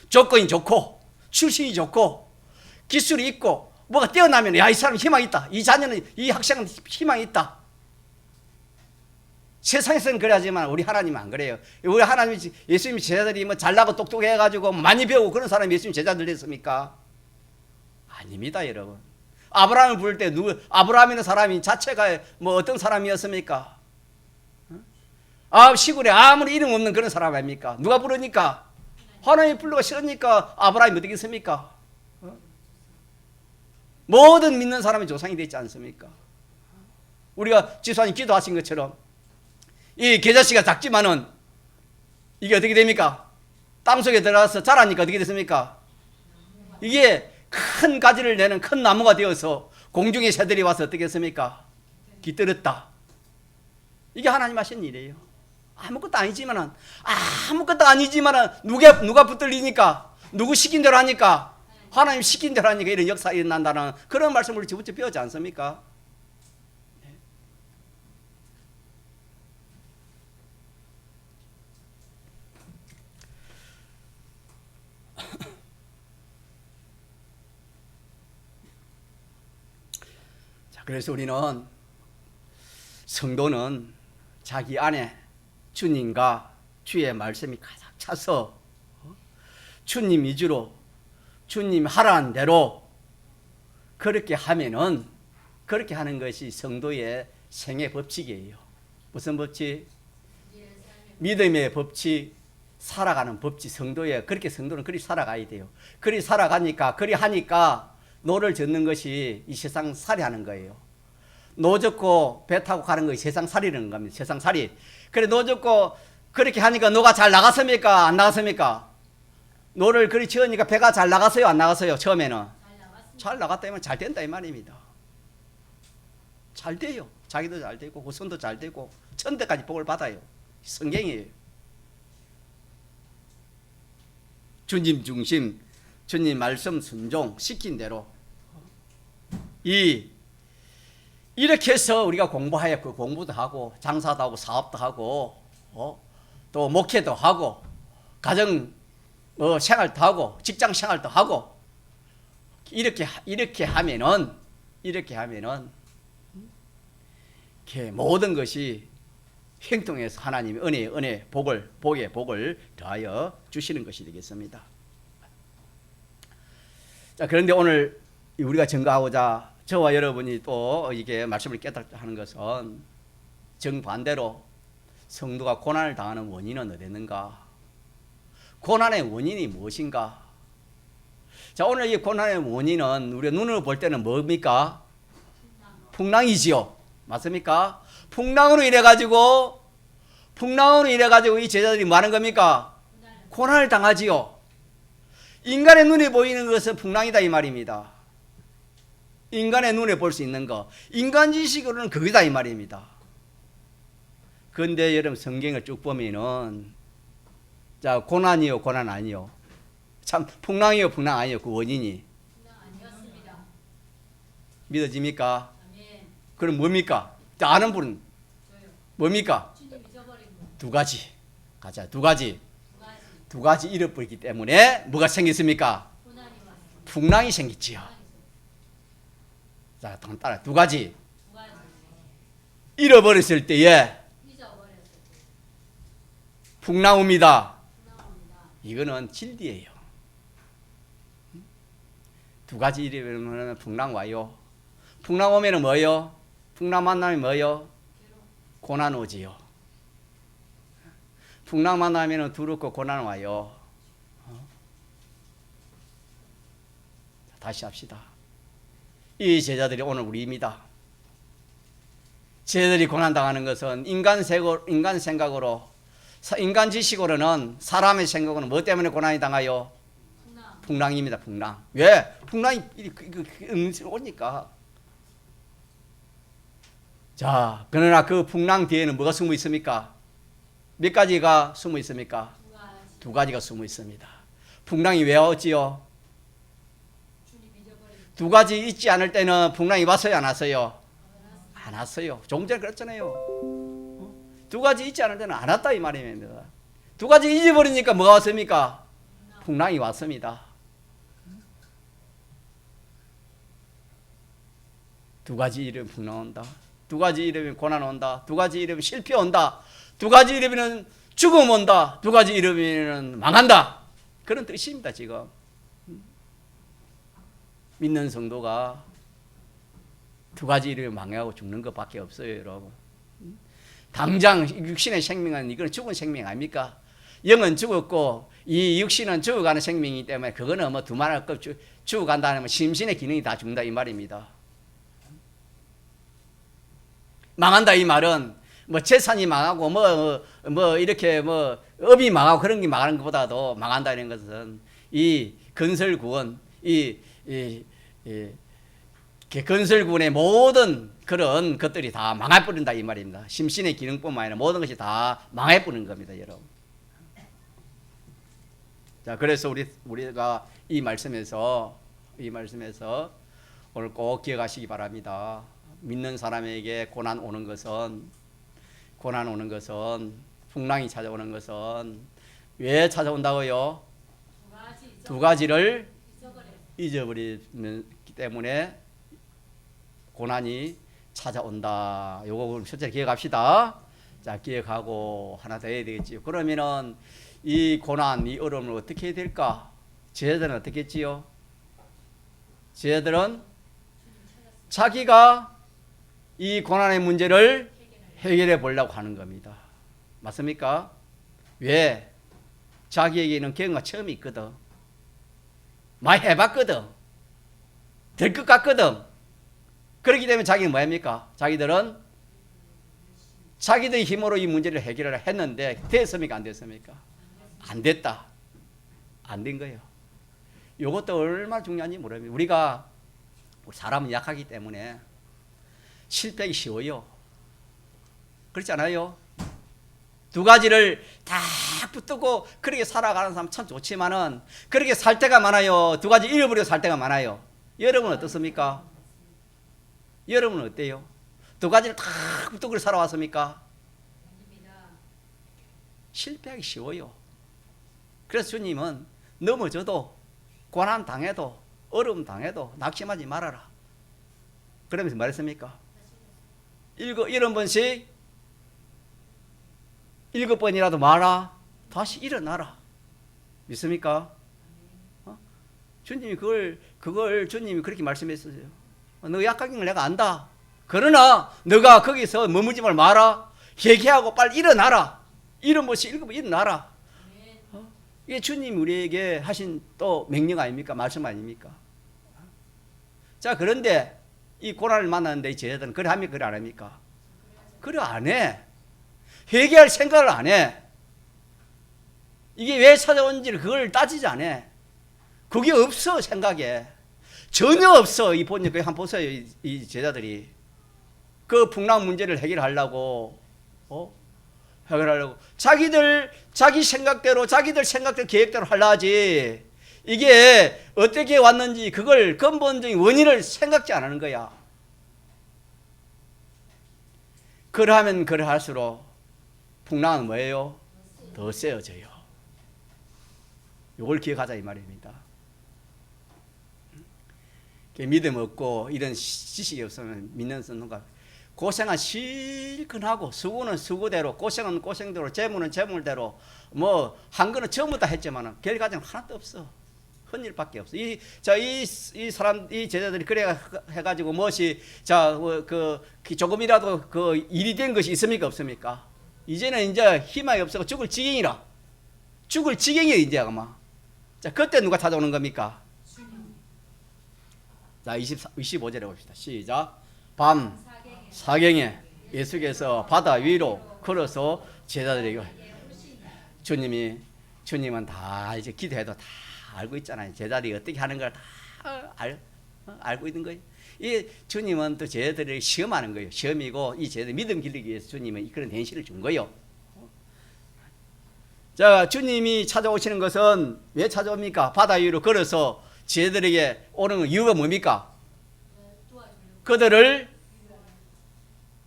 조건이 좋고 출신이 좋고 기술이 있고 뭐가 뛰어나면 야, 이 사람 희망이 있다. 이 자녀는 이 학생은 희망이 있다. 세상에서는 그래야지만 우리 하나님은 안 그래요. 우리 하나님 예수님 제자들이 뭐 잘나고 똑똑해가지고 많이 배우고 그런 사람이 예수님 제자들 됐습니까? 아닙니다 여러분. 아브라함을 부를 때 아브라함이라는 사람이 자체가 뭐 어떤 사람이었습니까? 시골에 아무리 이름 없는 그런 사람 아닙니까? 누가 부르니까? 하나님이 불러가 싫으니까 아브라함이 어떻게 했습니까? 모든 믿는 사람이 조상이 되지 않습니까? 우리가 지수님 기도하신 것처럼 이 계자씨가 작지만은 이게 어떻게 됩니까? 땅속에 들어가서 자라니까 어떻게 됐습니까? 이게 큰 가지를 내는 큰 나무가 되어서 공중의 새들이 와서 어떻게 했습니까? 깃들었다. 이게 하나님 하신 일이에요. 아무것도 아니지만은 누가 붙들리니까 누구 시킨 대로 하니까 하나님 시킨 대로 하니까 이런 역사가 일어난다는 그런 말씀을 우리 저부터 배우지 않습니까? 자, 그래서 우리는 성도는 자기 안에 주님과 주의 말씀이 가득 차서 주님 위주로 주님 하라는 대로 그렇게 하면은 그렇게 하는 것이 성도의 생애 법칙이에요. 무슨 법칙? 믿음의 법칙, 살아가는 법칙. 성도는 그렇게 살아가야 돼요. 그리 살아가니까 그리 하니까 노를 젓는 것이 이 세상 살이하는 거예요. 노 젓고 배 타고 가는 것이 세상 살이라는 겁니다. 세상 살이. 그래 노 젓고 그렇게 하니까 노가 잘 나갔습니까? 안 나갔습니까? 노를 그리 지으니까 배가 잘 나갔어요? 안 나갔어요? 처음에는? 잘 나갔다면 잘 된다 이 말입니다. 잘 돼요. 자기도 잘 되고 후손도 잘 되고 천대까지 복을 받아요. 성경이에요. 주님 중심, 주님 말씀 순종 시킨 대로 이렇게 해서 우리가 공부하여 그 공부도 하고 장사도 하고 사업도 하고 또 목회도 하고 가정 생활도 하고 직장 생활도 하고 이렇게 하면은 모든 것이 행동해서 하나님이 은혜 복을 더하여 주시는 것이 되겠습니다. 자, 그런데 오늘 우리가 증거하고자 저와 여러분이 또 이게 말씀을 깨닫자 하는 것은 정반대로 성도가 고난을 당하는 원인은 어디있는가? 고난의 원인이 무엇인가? 자, 오늘 이 고난의 원인은 우리가 눈으로 볼 때는 뭡니까? 풍랑이지요. 맞습니까? 풍랑으로 인해가지고 이 제자들이 뭐 하는 겁니까? 고난을 당하지요. 인간의 눈에 보이는 것은 풍랑이다 이 말입니다. 인간의 눈에 볼 수 있는 거. 인간 지식으로는 그거다 이 말입니다. 그런데 여러분 성경을 쭉 보면은 자, 고난이요 고난 아니요? 참 풍랑이요 풍랑 아니요 그 원인이 믿어집니까? 그럼 뭡니까? 아는 분은 뭡니까? 두 가지 가자. 두 가지 잃어버리기 때문에 뭐가 생겼습니까? 풍랑이 생겼지요. 자, 따라 두 가지 잃어버렸을 때에 풍랑 옵니다. 이거는 진리예요. 두 가지 잃어버리면 풍랑 와요. 풍랑 오면은 뭐요? 풍랑 만나면 뭐요? 고난 오지요. 풍랑 만나면 두렵고 고난 와요. 다시 합시다. 이 제자들이 오늘 우리입니다. 제자들이 고난당하는 것은 인간 생각으로, 인간 지식으로는, 사람의 생각으로는 뭐 때문에 고난이 당하요? 풍랑입니다. 풍랑. 왜? 풍랑이 오니까. 자, 그러나 그 풍랑 뒤에는 뭐가 숨어 있습니까? 몇 가지가 숨어 있습니까? 두 가지가 숨어 있습니다. 풍랑이 왜 왔지요? 두 가지 있지 않을 때는 풍랑이 왔어요, 안 왔어요? 안 왔어요. 조금 전에 그랬잖아요. 두 가지 있지 않을 때는 안 왔다 이 말입니다. 두 가지 잊어버리니까 뭐가 왔습니까? 풍랑이 왔습니다. 두 가지 잃으면 풍랑 온다. 두 가지 잃으면 고난 온다. 두 가지 잃으면 실패 온다. 두 가지 잃으면 죽음 온다. 두 가지 잃으면 망한다. 그런 뜻입니다. 지금 믿는 성도가 두 가지 잃으면 망하고 죽는 것밖에 없어요, 여러분. 당장 육신의 생명은 이건 죽은 생명 아닙니까? 영은 죽었고 이 육신은 죽어가는 생명이기 때문에 그거는 뭐 두말할 것 없이 죽어간다는 뭐 심신의 기능이 다 죽는다 이 말입니다. 망한다 이 말은 뭐 재산이 망하고 뭐 이렇게 뭐 업이 망하고 그런 게 망하는 것보다도 망한다는 것은 이 건설구원 이 건설군의 모든 그런 것들이 다 망해버린다 이 말입니다. 심신의 기능뿐만 아니라 모든 것이 다 망해버리는 겁니다, 여러분. 자, 그래서 우리가 이 말씀에서 오늘 꼭 기억하시기 바랍니다. 믿는 사람에게 고난 오는 것은 풍랑이 찾아오는 것은 왜 찾아온다고요? 두 가지를 잊어버리기 때문에 고난이 찾아온다. 요거 실제 기억합시다. 자, 기억하고 하나 더 해야 되겠지요. 그러면은 이 고난, 이 어려움을 어떻게 해야 될까? 제자들은 어떻게 했지요? 제자들은 자기가 이 고난의 문제를 해결해 보려고 하는 겁니다. 맞습니까? 왜? 자기에게는 경험과 처음이 있거든. 많이 해봤거든. 될 것 같거든. 그렇기 때문에 자기는 뭐합니까? 자기들은 자기들의 힘으로 이 문제를 해결을 했는데 됐습니까? 안 됐습니까? 안 됐다. 안 된 거예요. 이것도 얼마나 중요한지 모릅니다. 우리가 사람은 약하기 때문에 실패하기 쉬워요. 그렇지 않아요? 두 가지를 다 붙들고 그렇게 살아가는 사람 참 좋지만은 그렇게 살 때가 많아요. 두 가지 잃어버리고 살 때가 많아요. 여러분은 어떻습니까? 여러분은 어때요? 두 가지를 다 붙들고 살아왔습니까? 실패하기 쉬워요. 그래서 주님은 넘어져도 고난 당해도 어려움 당해도 낙심하지 말아라. 그러면서 말했습니까? 7번씩 7번이라도 말아 다시 일어나라. 믿습니까? 주님이 그걸 주님이 그렇게 말씀했어요. 너 약한 걸 내가 안다. 그러나 너가 거기서 머무지 마라. 회개하고 빨리 일어나라. 7번씩 7번 일어나라. 이게 주님 우리에게 하신 또 명령 아닙니까? 말씀 아닙니까? 자, 그런데 이 고난을 만났는데 이 제자들은 그래 합니까? 그래 안 합니까? 그래 안 해. 회개할 생각을 안 해. 이게 왜 찾아온지를 그걸 따지지 않아. 그게 없어 생각에. 전혀 없어. 이 본역 한번 보세요. 이 제자들이 그 풍랑 문제를 해결하려고 자기 생각대로 자기들 생각대로 계획대로 하려 하지. 이게 어떻게 왔는지 그걸 근본적인 원인을 생각지 안 하는 거야. 그러하면 그러할수록 풍랑은 뭐예요? 더 세어져요. 이걸 기억하자 이 말입니다. 믿음 없고 이런 지식이 없으면 믿는 순간 고생은 실컷 하고 수고는 수고대로 고생은 고생대로 재물은 재물대로 뭐 한 거는 전부 다 했지만 결과적으로 하나도 없어. 헌일밖에 없어. 이 사람 이 제자들이 그래 해가지고 무엇이 조금이라도 그 일이 된 것이 있습니까 없습니까? 이제는 이제 희망이 없어서 죽을 지경이라. 죽을 지경이야 이제 아마. 자 그때 누가 찾아오는 겁니까? 자 25절에 봅시다. 시작. 밤 사경에 예수께서 바다 위로 걸어서 제자들에게 주님은 다 이제 기도해도 다 알고 있잖아요. 제자들이 어떻게 하는 걸 다 알고 있는 거예요. 이 주님은 또 제자들에게 시험하는 거예요. 시험이고 이 제자들 믿음 기르기 위해서 주님은 그런 현실을 준 거예요. 자, 주님이 찾아오시는 것은 왜 찾아옵니까? 바다 위로 걸어서 제자들에게 오는 이유가 뭡니까? 그들을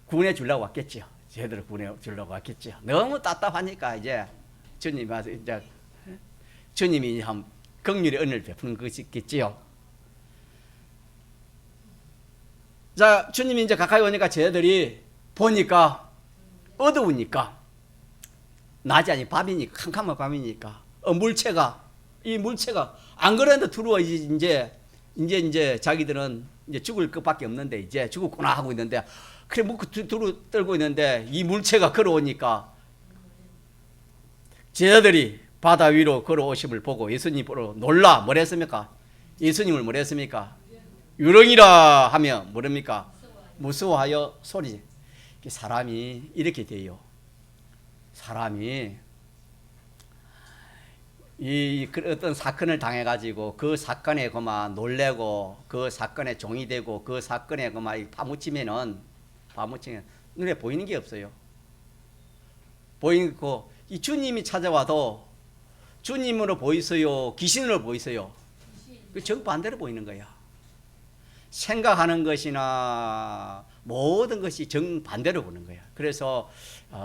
구원해 주려고 왔겠죠. 제대로 구원해 주려고 왔겠죠. 너무 답답하니까 이제 주님이 와서 이제 주님이 한 긍휼의 은혜를 베푸는 것이겠지요. 자, 주님이 이제 가까이 오니까 제자들이 보니까 어두우니까 낮이 아니 밤이니까 캄캄한 밤이니까 이 물체가 안 그래도 들어와 이제 자기들은 이제 죽을 것밖에 없는데 이제 죽었구나 하고 있는데 그래 묵고 떨고 있는데 이 물체가 걸어오니까 제자들이 바다 위로 걸어오심을 보고 예수님 보러 놀라 뭐랬습니까? 예수님을 뭐랬습니까? 유령이라 하며 뭐랍니까? 무서워하여 소리. 사람이 이렇게 돼요. 사람이 이 어떤 사건을 당해가지고 그 사건에 그만 놀래고 그 사건에 종이 되고 그 사건에 그만 파묻히면 눈에 보이는 게 없어요. 보이는 거 이 주님이 찾아와도 주님으로 보이세요? 귀신으로 보이세요? 그 정반대로 보이는 거야. 생각하는 것이나 모든 것이 정반대로 보는 거야. 그래서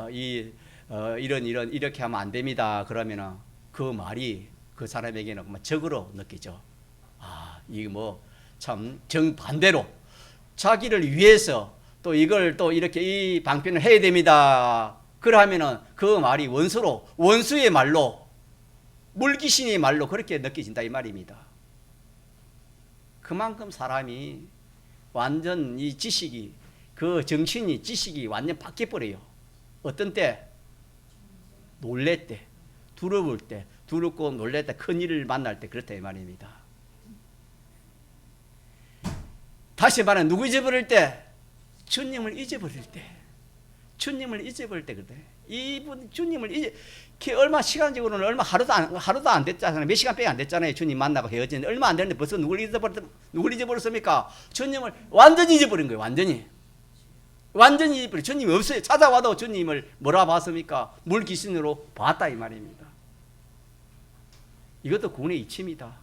이렇게 하면 안 됩니다. 그러면은 그 말이 그 사람에게는 적으로 느끼죠. 이게 뭐 참 정반대로 자기를 위해서 또 이걸 또 이렇게 이 방편을 해야 됩니다. 그러면은 그 말이 원수의 말로 물귀신의 말로 그렇게 느껴진다 이 말입니다. 그만큼 사람이 완전 이 지식이 그 정신이 지식이 완전 바뀌어 버려요. 어떤 때? 놀랄 때, 두려울 때, 두렵고 놀랄 때, 큰 일을 만날 때 그렇다 이 말입니다. 다시 말하면 누구 잊어버릴 때? 주님을 잊어버릴 때. 주님을 잊어버릴 때 그래. 이분 주님을 얼마 시간적으로는 얼마 하루도 안 됐잖아요. 몇 시간밖에 안 됐잖아요. 주님 만나고 헤어지는데 얼마 안 됐는데 벌써 누굴 잊어버렸습니까? 주님을 완전히 잊어버린 거예요. 완전히 잊어버린. 주님이 없어요. 찾아와도 주님을 뭐라 봤습니까? 물귀신으로 봤다 이 말입니다. 이것도 구원의 이치입니다.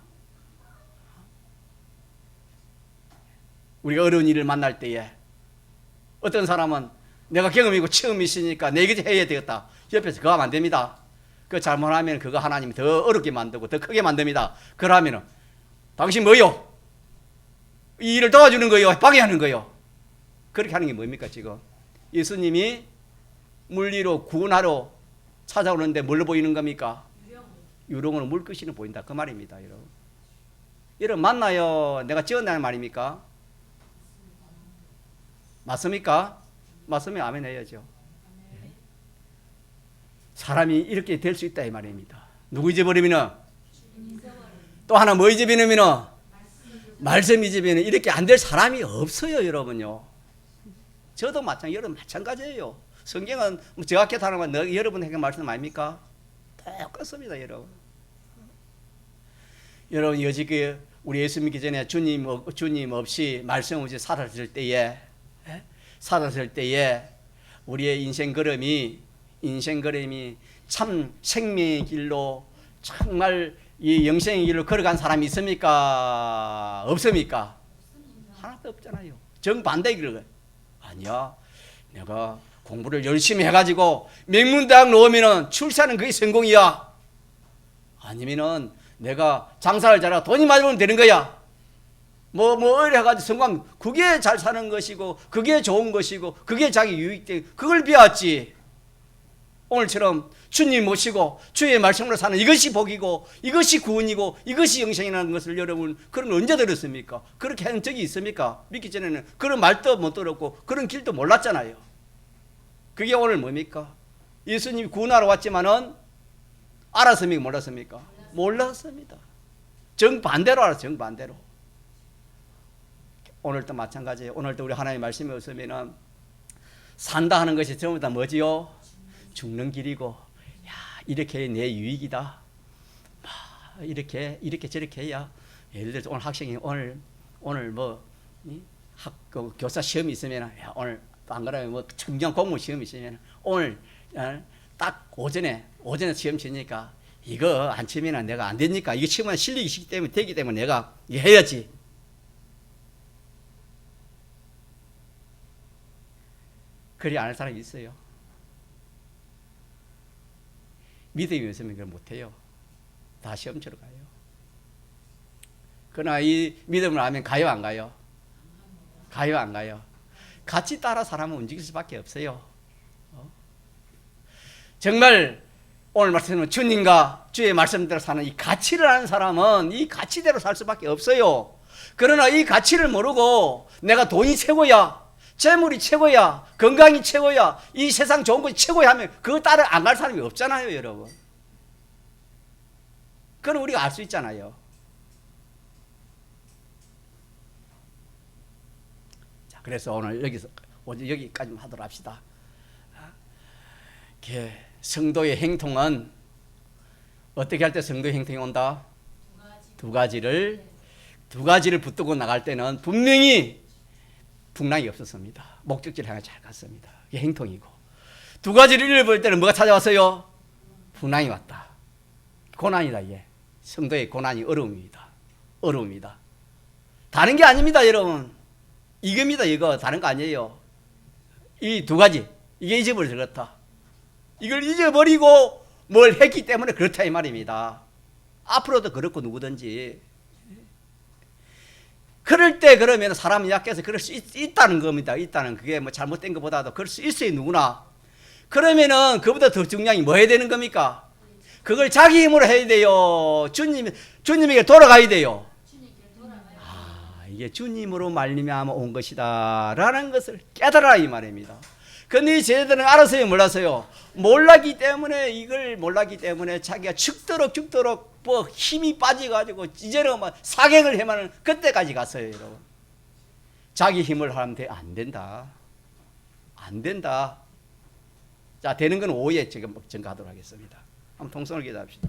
우리가 어려운 일을 만날 때에 어떤 사람은 내가 경험이고 체험이 있으니까 내 곁에 해야 되겠다. 옆에서 그거 하면 안 됩니다. 그거 잘못하면 그거 하나님이 더 어렵게 만들고 더 크게 만듭니다. 그러면은 당신 뭐요? 이 일을 도와주는 거요? 방해하는 거요? 그렇게 하는 게 뭡니까 지금? 예수님이 물리로 구원하러 찾아오는데 뭘로 보이는 겁니까? 유령으로 물귀신을 보인다 그 말입니다. 여러분 맞나요? 내가 지었다는 말입니까? 맞습니까? 맞으면 아멘 해야죠. 사람이 이렇게 될 수 있다 이 말입니다. 누구 잊어버리면 또 하나 뭐 잊어버리면 말씀 잊어버리면 이렇게 안 될 사람이 없어요 여러분요. 저도 여러분 마찬가지예요. 성경은 정확히 다루면 여러분에게 말씀 아닙니까? 똑같습니다 여러분. 여러분 여지껏 우리 예수 믿기 전에 주님 없이 말씀 없이 살았을 때에 우리의 인생 걸음이 참 생명의 길로 정말 이 영생의 길로 걸어간 사람이 있습니까? 없습니까? 하나도 없잖아요. 정반대 길을. 아니야. 내가 공부를 열심히 해가지고 명문대학 나오면은 출세는 그게 성공이야. 아니면은 내가 장사를 잘하고 돈이 많이 벌면 되는 거야. 뭐 이래 해가지고 성공, 그게 잘 사는 것이고 그게 좋은 것이고 그게 자기 유익되 그걸 배웠지. 오늘처럼 주님 모시고 주의 말씀으로 사는 이것이 복이고 이것이 구원이고 이것이 영생이라는 것을 여러분 그런 언제 들었습니까? 그렇게 한 적이 있습니까? 믿기 전에는 그런 말도 못 들었고 그런 길도 몰랐잖아요. 그게 오늘 뭡니까? 예수님이 구원하러 왔지만은 알았습니까? 몰랐습니까? 몰랐습니다. 정반대로 알았어요. 정반대로. 오늘도 마찬가지예요. 오늘도 우리 하나님의 말씀이 없으면은 산다 하는 것이 전부 다 뭐지요? 죽는 길이고, 야, 이렇게 내 유익이다. 이렇게 저렇게 해야, 예를 들어서 오늘 학생이 오늘 뭐 교사 시험이 있으면, 야, 오늘 안 그러면 뭐 청년 공무 시험이 있으면 오늘 딱 오전에 시험 치니까 이거 안 치면 내가 안 되니까 이거 치면 실력이 되기 때문에 내가 이거 해야지. 그리 안 할 사람이 있어요. 믿음이 없으면 그걸 못해요. 다 시험 치러 가요. 그러나 이 믿음을 하면 가요, 안 가요? 가요, 안 가요? 같이 따라 사람은 움직일 수밖에 없어요. 정말 오늘 말씀은 주님과 주의 말씀대로 사는 이 가치를 아는 사람은 이 가치대로 살 수밖에 없어요. 그러나 이 가치를 모르고 내가 돈이 최고야, 재물이 최고야, 건강이 최고야, 이 세상 좋은 것이 최고야 하면 그거 따라 안 갈 사람이 없잖아요, 여러분. 그건 우리가 알 수 있잖아요. 자, 그래서 오늘 여기까지만 하도록 합시다. 성도의 행통은 어떻게 할 때 성도의 행통이 온다? 두 가지를 붙들고 나갈 때는 분명히 풍랑이 없었습니다. 목적지를 향해 잘 갔습니다. 이게 행통이고, 두 가지를 잃어버릴 때는 뭐가 찾아왔어요? 풍랑이 왔다. 고난이다. 이게 성도의 고난이 어려움이다. 다른 게 아닙니다, 여러분. 이겁니다. 이거 다른 거 아니에요. 이 두 가지, 이게 잊어버려서 그렇다. 이걸 잊어버리고 뭘 했기 때문에 그렇다 이 말입니다. 앞으로도 그렇고 누구든지. 그럴 때 그러면 사람이 약해서 그럴 수 있다는 겁니다. 있다는 그게 뭐 잘못된 것보다도 그럴 수 있어요, 누구나. 그러면은 그보다 더 중요한 게 뭐 해야 되는 겁니까? 그걸 자기 힘으로 해야 돼요. 주님에게 돌아가야 돼요. 이게 주님으로 말미암아 온 것이다 라는 것을 깨달아라 이 말입니다. 근데 이 제자들은 알았어요, 몰랐어요? 몰랐기 때문에 자기가 죽도록 뭐 힘이 빠져가지고 이제는 막 사경을 해마는 그때까지 갔어요, 여러분. 자기 힘을 하면 안 된다. 자, 되는 건 오후에 지금 증가하도록 하겠습니다. 한번 통성을 기도합시다.